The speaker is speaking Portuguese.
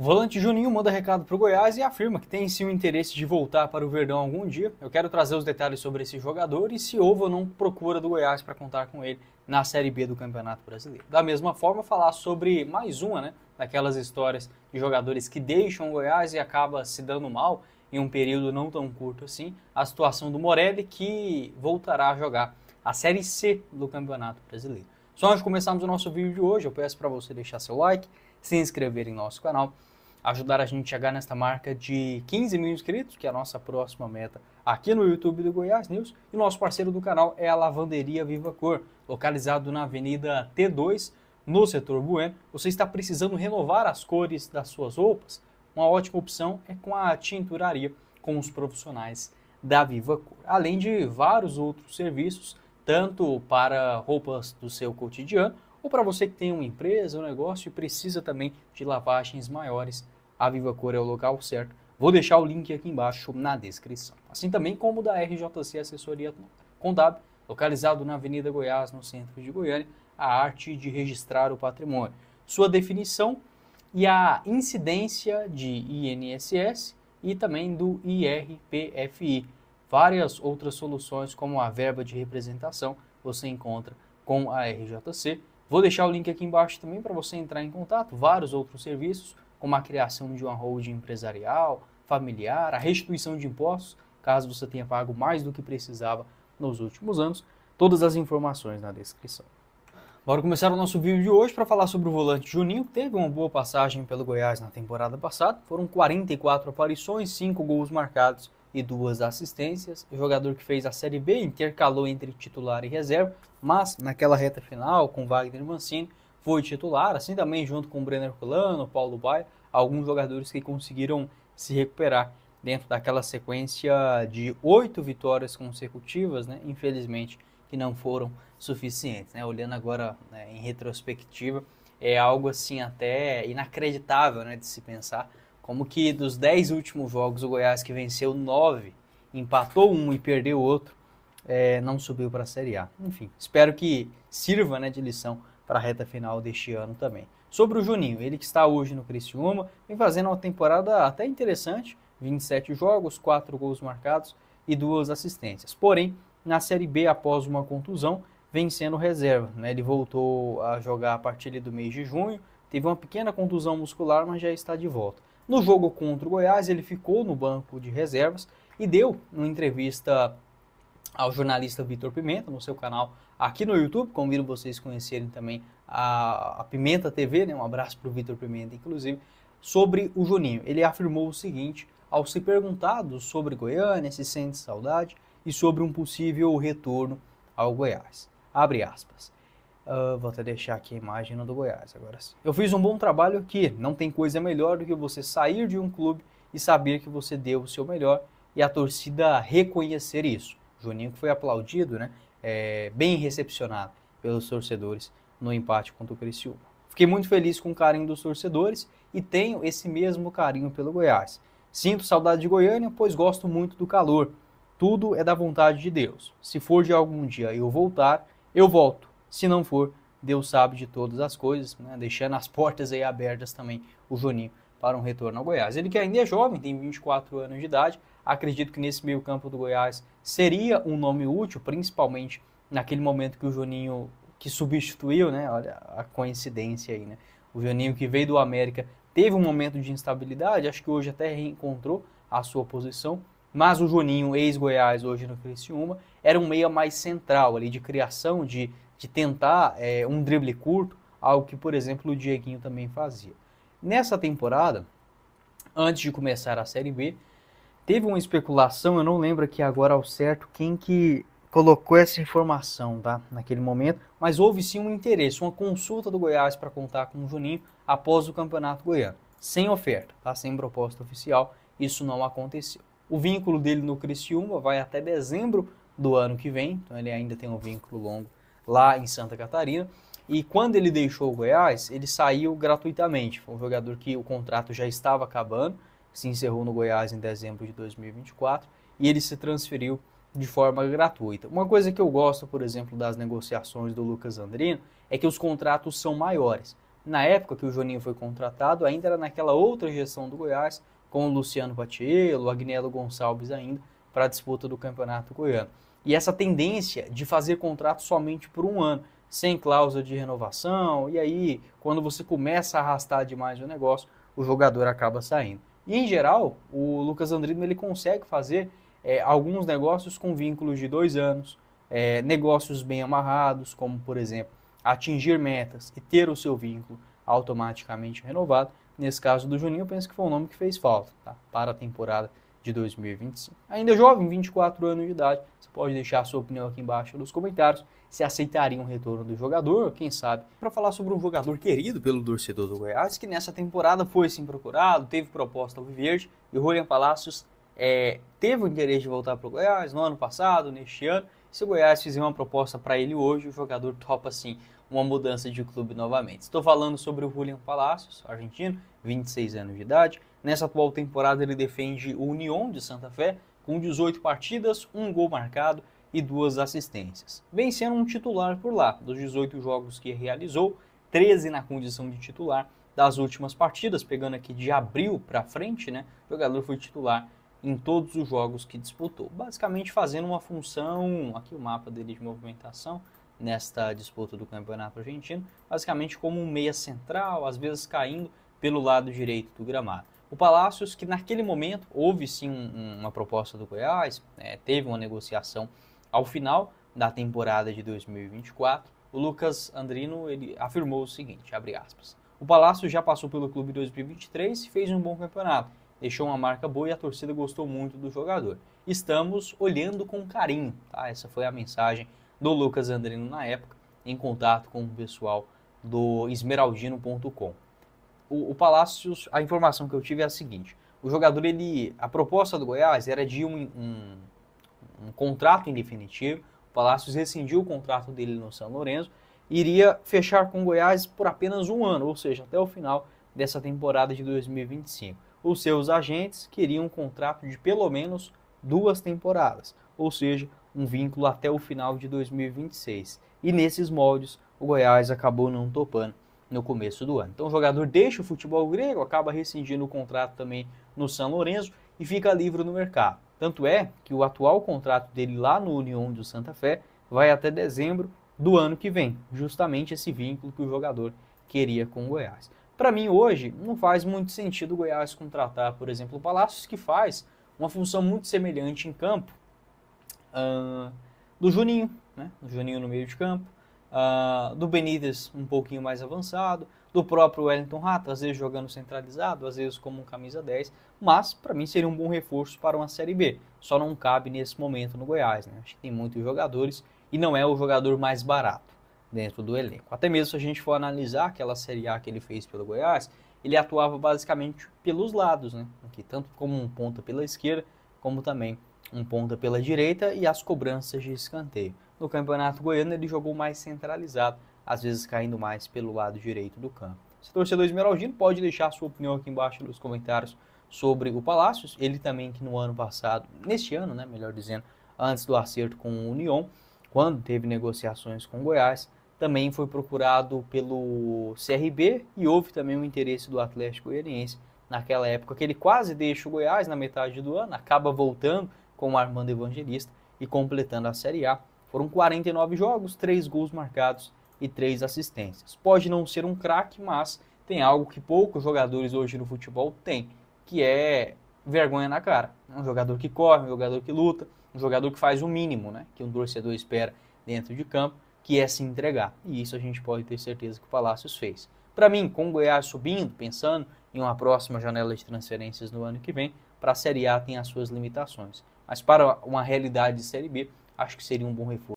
O volante Juninho manda recado para o Goiás e afirma que tem sim o interesse de voltar para o Verdão algum dia. Eu quero trazer os detalhes sobre esse jogador e se houve ou não procura do Goiás para contar com ele na Série B do Campeonato Brasileiro. Da mesma forma, falar sobre mais uma, daquelas histórias de jogadores que deixam o Goiás e acaba se dando mal em um período não tão curto assim, a situação do Morelli, que voltará a jogar a Série C do Campeonato Brasileiro. Só antes de começarmos o nosso vídeo de hoje, eu peço para você deixar seu like, se inscrever em nosso canal, ajudar a gente a chegar nesta marca de 15 mil inscritos, que é a nossa próxima meta aqui no YouTube do Goiás News. E o nosso parceiro do canal é a Lavanderia Viva Cor, localizado na Avenida T2, no setor Bueno. Você está precisando renovar as cores das suas roupas? Uma ótima opção é com a tinturaria com os profissionais da Viva Cor, além de vários outros serviços, tanto para roupas do seu cotidiano, ou para você que tem uma empresa, um negócio e precisa também de lavagens maiores, a Viva Cor é o local certo. Vou deixar o link aqui embaixo na descrição. Assim também como o da RJC Assessoria Contábil, localizado na Avenida Goiás, no centro de Goiânia, a arte de registrar o patrimônio. Sua definição e a incidência de INSS e também do IRPFI. Várias outras soluções, como a verba de representação, você encontra com a RJC. Vou deixar o link aqui embaixo também para você entrar em contato. Vários outros serviços, como a criação de uma holding empresarial, familiar, a restituição de impostos, caso você tenha pago mais do que precisava nos últimos anos. Todas as informações na descrição. Bora começar o nosso vídeo de hoje para falar sobre o volante Juninho, que teve uma boa passagem pelo Goiás na temporada passada. Foram 44 aparições, 5 gols marcados e 2 assistências. O jogador que fez a Série B intercalou entre titular e reserva, mas naquela reta final, com Wagner Mancini, foi titular, assim também junto com o Brenner Colano, Paulo Baia, alguns jogadores que conseguiram se recuperar dentro daquela sequência de 8 vitórias consecutivas, infelizmente, que não foram suficientes. Olhando agora em retrospectiva, é algo assim até inacreditável de se pensar, como que dos 10 últimos jogos, o Goiás, que venceu 9, empatou 1 e perdeu outro, não subiu para a Série A. Enfim, espero que sirva de lição para a reta final deste ano também. Sobre o Juninho, ele que está hoje no Criciúma, vem fazendo uma temporada até interessante, 27 jogos, 4 gols marcados e 2 assistências. Porém, na Série B, após uma contusão, vem sendo reserva. Ele voltou a jogar a partir do mês de junho, teve uma pequena contusão muscular, mas já está de volta. No jogo contra o Goiás, ele ficou no banco de reservas e deu uma entrevista ao jornalista Vitor Pimenta, no seu canal aqui no YouTube. Convido vocês a conhecerem também a Pimenta TV, um abraço para o Vitor Pimenta, inclusive, sobre o Juninho. Ele afirmou o seguinte, ao ser perguntado sobre Goiânia, se sente saudade, e sobre um possível retorno ao Goiás. Abre aspas. Vou até deixar aqui a imagem do Goiás, agora sim. Eu fiz um bom trabalho aqui, não tem coisa melhor do que você sair de um clube e saber que você deu o seu melhor e a torcida reconhecer isso. Juninho que foi aplaudido, bem recepcionado pelos torcedores no empate contra o Criciúma. Fiquei muito feliz com o carinho dos torcedores e tenho esse mesmo carinho pelo Goiás. Sinto saudade de Goiânia, pois gosto muito do calor. Tudo é da vontade de Deus. Se for de algum dia eu voltar, eu volto. Se não for, Deus sabe de todas as coisas, deixando as portas aí abertas também o Juninho para um retorno ao Goiás. Ele que ainda é jovem, tem 24 anos de idade, acredito que nesse meio campo do Goiás seria um nome útil, principalmente naquele momento que o Juninho, que substituiu, olha a coincidência aí, o Juninho que veio do América, teve um momento de instabilidade, acho que hoje até reencontrou a sua posição, mas o Juninho, ex-Goiás, hoje no Criciúma, era um meia mais central ali de criação, de tentar um drible curto, algo que, por exemplo, o Dieguinho também fazia. Nessa temporada, antes de começar a Série B, teve uma especulação, eu não lembro aqui agora ao certo quem que colocou essa informação, naquele momento, mas houve sim um interesse, uma consulta do Goiás para contar com o Juninho após o Campeonato Goiano. Sem oferta, sem proposta oficial, isso não aconteceu. O vínculo dele no Criciúma vai até dezembro do ano que vem, então ele ainda tem um vínculo longo lá em Santa Catarina. E quando ele deixou o Goiás, ele saiu gratuitamente. Foi um jogador que o contrato já estava acabando, se encerrou no Goiás em dezembro de 2024 e ele se transferiu de forma gratuita. Uma coisa que eu gosto, por exemplo, das negociações do Lucas Andrino é que os contratos são maiores. Na época que o Juninho foi contratado, ainda era naquela outra gestão do Goiás, com o Luciano Patiello, o Agnello Gonçalves ainda, para a disputa do Campeonato Goiano. E essa tendência de fazer contrato somente por um ano, sem cláusula de renovação, e aí, quando você começa a arrastar demais o negócio, o jogador acaba saindo. E, em geral, o Lucas Andrino ele consegue fazer alguns negócios com vínculos de 2 anos, negócios bem amarrados, como, por exemplo, atingir metas e ter o seu vínculo automaticamente renovado. Nesse caso do Juninho, eu penso que foi um nome que fez falta, tá? Para a temporada de 2025. Ainda jovem, 24 anos de idade, você pode deixar a sua opinião aqui embaixo nos comentários, se aceitaria um retorno do jogador, quem sabe, para falar sobre um jogador querido pelo torcedor do Goiás, que nessa temporada foi sim procurado, teve proposta ao Viverde, e o Julián Palacios teve o interesse de voltar para o Goiás no ano passado, neste ano. Se o Goiás fizer uma proposta para ele hoje, o jogador topa sim uma mudança de clube novamente. Estou falando sobre o Julián Palacios, argentino, 26 anos de idade. Nessa atual temporada ele defende o Unión de Santa Fé, com 18 partidas, 1 gol marcado e 2 assistências. Vem sendo um titular por lá, dos 18 jogos que realizou, 13 na condição de titular das últimas partidas, pegando aqui de abril para frente, né? O jogador foi titular em todos os jogos que disputou, basicamente fazendo uma função, aqui o mapa dele de movimentação, nesta disputa do Campeonato Argentino, basicamente como um meia central, às vezes caindo pelo lado direito do gramado. O Palacios, que naquele momento houve sim uma proposta do Goiás, teve uma negociação ao final da temporada de 2024, o Lucas Andrino ele afirmou o seguinte, abre aspas, o Palacios já passou pelo clube em 2023 e fez um bom campeonato, deixou uma marca boa e a torcida gostou muito do jogador. Estamos olhando com carinho, tá? Essa foi a mensagem do Lucas Andrino na época, em contato com o pessoal do esmeraldino.com. O Palacios, a informação que eu tive é a seguinte, o jogador, a proposta do Goiás era de um contrato em definitivo, o Palacios rescindiu o contrato dele no São Lourenço, iria fechar com o Goiás por apenas um ano, ou seja, até o final dessa temporada de 2025. Os seus agentes queriam um contrato de pelo menos 2 temporadas, ou seja, um vínculo até o final de 2026. E nesses moldes, o Goiás acabou não topando no começo do ano. Então o jogador deixa o futebol grego, acaba rescindindo o contrato também no São Lourenço e fica livre no mercado. Tanto é que o atual contrato dele lá no Unión de Santa Fé vai até dezembro do ano que vem, justamente esse vínculo que o jogador queria com o Goiás. Para mim, hoje, não faz muito sentido o Goiás contratar, por exemplo, o Palacios, que faz uma função muito semelhante em campo do Juninho, né? Do Juninho no meio de campo, do Benítez um pouquinho mais avançado, do próprio Wellington Rato, às vezes jogando centralizado, às vezes como um camisa 10, mas para mim seria um bom reforço para uma Série B. Só não cabe nesse momento no Goiás, né? Acho que tem muitos jogadores e não é o jogador mais barato dentro do elenco. Até mesmo se a gente for analisar aquela Série A que ele fez pelo Goiás, ele atuava basicamente pelos lados, né? Aqui, tanto como um ponta pela esquerda, como também um ponta pela direita e as cobranças de escanteio. No Campeonato Goiano ele jogou mais centralizado, às vezes caindo mais pelo lado direito do campo. Se torcedor esmeraldino, pode deixar a sua opinião aqui embaixo nos comentários sobre o Palacios, ele também que no ano passado, neste ano, né, melhor dizendo, antes do acerto com o Unión, quando teve negociações com o Goiás, também foi procurado pelo CRB e houve também o interesse do Atlético Goianiense naquela época, que ele quase deixa o Goiás na metade do ano, acaba voltando com o Armando Evangelista e completando a Série A. Foram 49 jogos, 3 gols marcados e 3 assistências. Pode não ser um craque, mas tem algo que poucos jogadores hoje no futebol têm, que é vergonha na cara. Um jogador que corre, um jogador que luta, um jogador que faz o mínimo, né, que um torcedor espera dentro de campo, que é se entregar. E isso a gente pode ter certeza que o Palacios fez. Para mim, com o Goiás subindo, pensando em uma próxima janela de transferências no ano que vem, para a Série A tem as suas limitações. Mas para uma realidade de Série B, acho que seria um bom reforço.